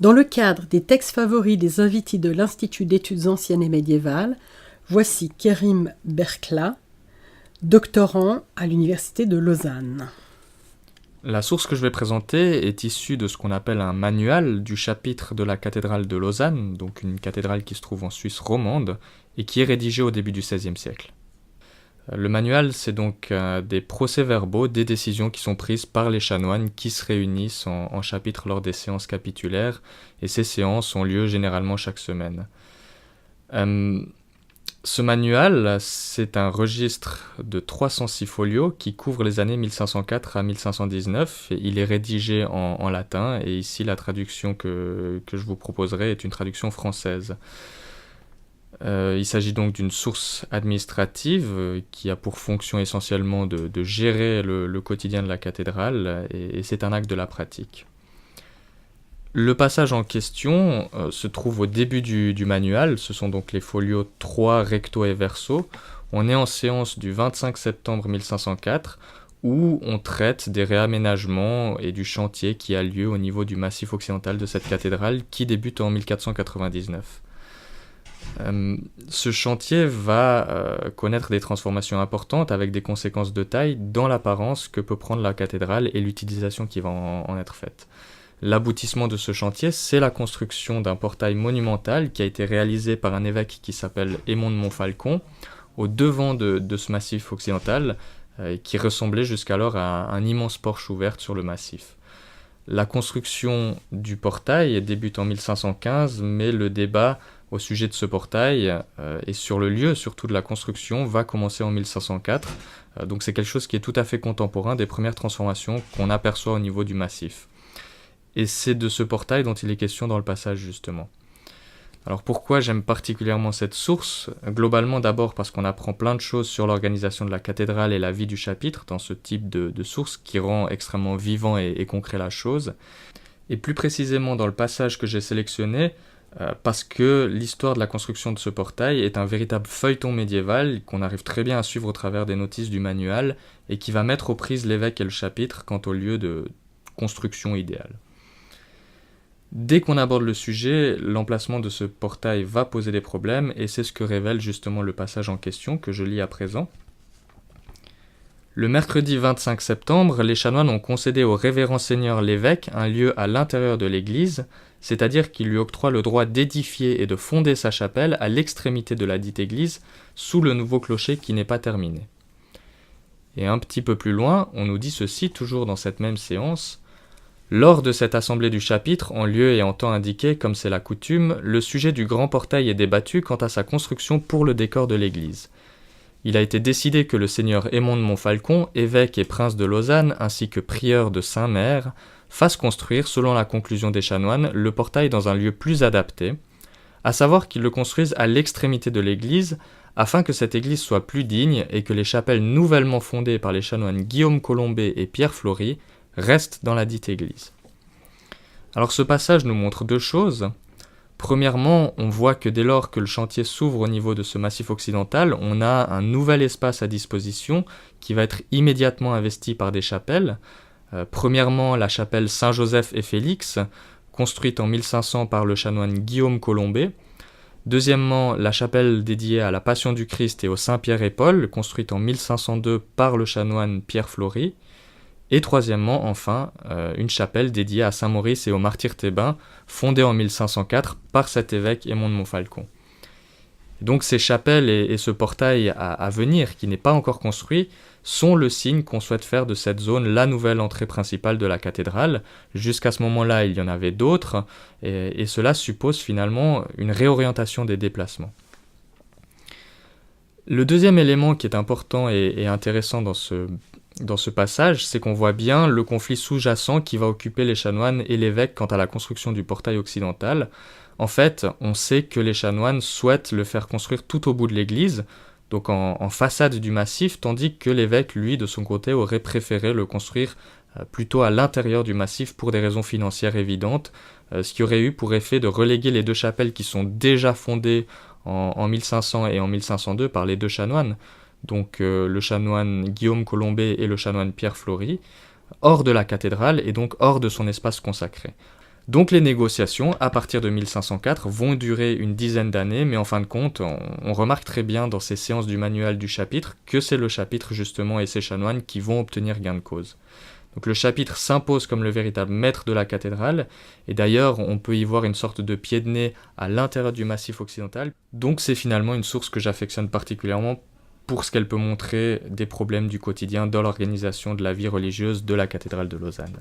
Dans le cadre des textes favoris des invités de l'Institut d'études anciennes et médiévales, voici Kerim Berkla, doctorant à l'Université de Lausanne. La source que je vais présenter est issue de ce qu'on appelle un manual du chapitre de la cathédrale de Lausanne, donc une cathédrale qui se trouve en Suisse romande, et qui est rédigée au début du XVIe siècle. Le manual, c'est donc des procès-verbaux, des décisions qui sont prises par les chanoines qui se réunissent en chapitre lors des séances capitulaires, et ces séances ont lieu généralement chaque semaine. Ce manual, c'est un registre de 306 folios qui couvre les années 1504 à 1519. Et il est rédigé en latin, et ici la traduction que je vous proposerai est une traduction française. Il s'agit donc d'une source administrative qui a pour fonction essentiellement de gérer le quotidien de la cathédrale, et c'est un acte de la pratique. Le passage en question se trouve au début du manuel, ce sont donc les folios 3 recto et verso. On est en séance du 25 septembre 1504 où on traite des réaménagements et du chantier qui a lieu au niveau du massif occidental de cette cathédrale qui débute en 1499. Ce chantier va connaître des transformations importantes avec des conséquences de taille dans l'apparence que peut prendre la cathédrale et l'utilisation qui va en être faite. L'aboutissement de ce chantier, c'est la construction d'un portail monumental qui a été réalisé par un évêque qui s'appelle Aymon de Montfalcon, au devant de ce massif occidental, qui ressemblait jusqu'alors à un immense porche ouverte sur le massif. La construction du portail débute en 1515, mais le débat au sujet de ce portail et sur le lieu surtout de la construction va commencer en 1504. Donc c'est quelque chose qui est tout à fait contemporain des premières transformations qu'on aperçoit au niveau du massif. Et c'est de ce portail dont il est question dans le passage justement. Alors pourquoi j'aime particulièrement cette source ? Globalement d'abord parce qu'on apprend plein de choses sur l'organisation de la cathédrale et la vie du chapitre dans ce type de source qui rend extrêmement vivant et concret la chose. Et plus précisément dans le passage que j'ai sélectionné, parce que l'histoire de la construction de ce portail est un véritable feuilleton médiéval qu'on arrive très bien à suivre au travers des notices du manuel et qui va mettre aux prises l'évêque et le chapitre quant au lieu de construction idéal. Dès qu'on aborde le sujet, l'emplacement de ce portail va poser des problèmes et c'est ce que révèle justement le passage en question que je lis à présent. Le mercredi 25 septembre, les chanoines ont concédé au révérend seigneur l'évêque un lieu à l'intérieur de l'église, c'est-à-dire qu'il lui octroie le droit d'édifier et de fonder sa chapelle à l'extrémité de la dite église, sous le nouveau clocher qui n'est pas terminé. Et un petit peu plus loin, on nous dit ceci, toujours dans cette même séance. Lors de cette assemblée du chapitre, en lieu et en temps indiqué, comme c'est la coutume, le sujet du grand portail est débattu quant à sa construction pour le décor de l'église. Il a été décidé que le seigneur Aymon de Montfalcon, évêque et prince de Lausanne, ainsi que prieur de Saint-Mère, fasse construire, selon la conclusion des chanoines, le portail dans un lieu plus adapté, à savoir qu'ils le construisent à l'extrémité de l'église, afin que cette église soit plus digne et que les chapelles nouvellement fondées par les chanoines Guillaume Colombet et Pierre Flory restent dans la dite église. Alors ce passage nous montre deux choses. Premièrement, on voit que dès lors que le chantier s'ouvre au niveau de ce massif occidental, on a un nouvel espace à disposition qui va être immédiatement investi par des chapelles. Premièrement, la chapelle Saint-Joseph et Félix, construite en 1500 par le chanoine Guillaume Colombet. Deuxièmement, la chapelle dédiée à la Passion du Christ et au Saint-Pierre et Paul, construite en 1502 par le chanoine Pierre Flory. Et troisièmement, enfin, une chapelle dédiée à Saint-Maurice et aux martyrs thébains, fondée en 1504 par cet évêque Aymon de Montfalcon. Donc ces chapelles et ce portail à venir, qui n'est pas encore construit, sont le signe qu'on souhaite faire de cette zone la nouvelle entrée principale de la cathédrale. Jusqu'à ce moment-là, il y en avait d'autres, et cela suppose finalement une réorientation des déplacements. Le deuxième élément qui est important et intéressant dans ce passage, c'est qu'on voit bien le conflit sous-jacent qui va occuper les chanoines et l'évêque quant à la construction du portail occidental. En fait, on sait que les chanoines souhaitent le faire construire tout au bout de l'église, donc en façade du massif, tandis que l'évêque, lui, de son côté, aurait préféré le construire plutôt à l'intérieur du massif pour des raisons financières évidentes, ce qui aurait eu pour effet de reléguer les deux chapelles qui sont déjà fondées en 1500 et en 1502 par les deux chanoines, donc le chanoine Guillaume Colombet et le chanoine Pierre Flory, hors de la cathédrale et donc hors de son espace consacré. Donc les négociations, à partir de 1504, vont durer une dizaine d'années, mais en fin de compte, on remarque très bien dans ces séances du manuel du chapitre que c'est le chapitre justement et ses chanoines qui vont obtenir gain de cause. Donc le chapitre s'impose comme le véritable maître de la cathédrale, et d'ailleurs on peut y voir une sorte de pied de nez à l'intérieur du Massif occidental, donc c'est finalement une source que j'affectionne particulièrement pour ce qu'elle peut montrer des problèmes du quotidien dans l'organisation de la vie religieuse de la cathédrale de Lausanne.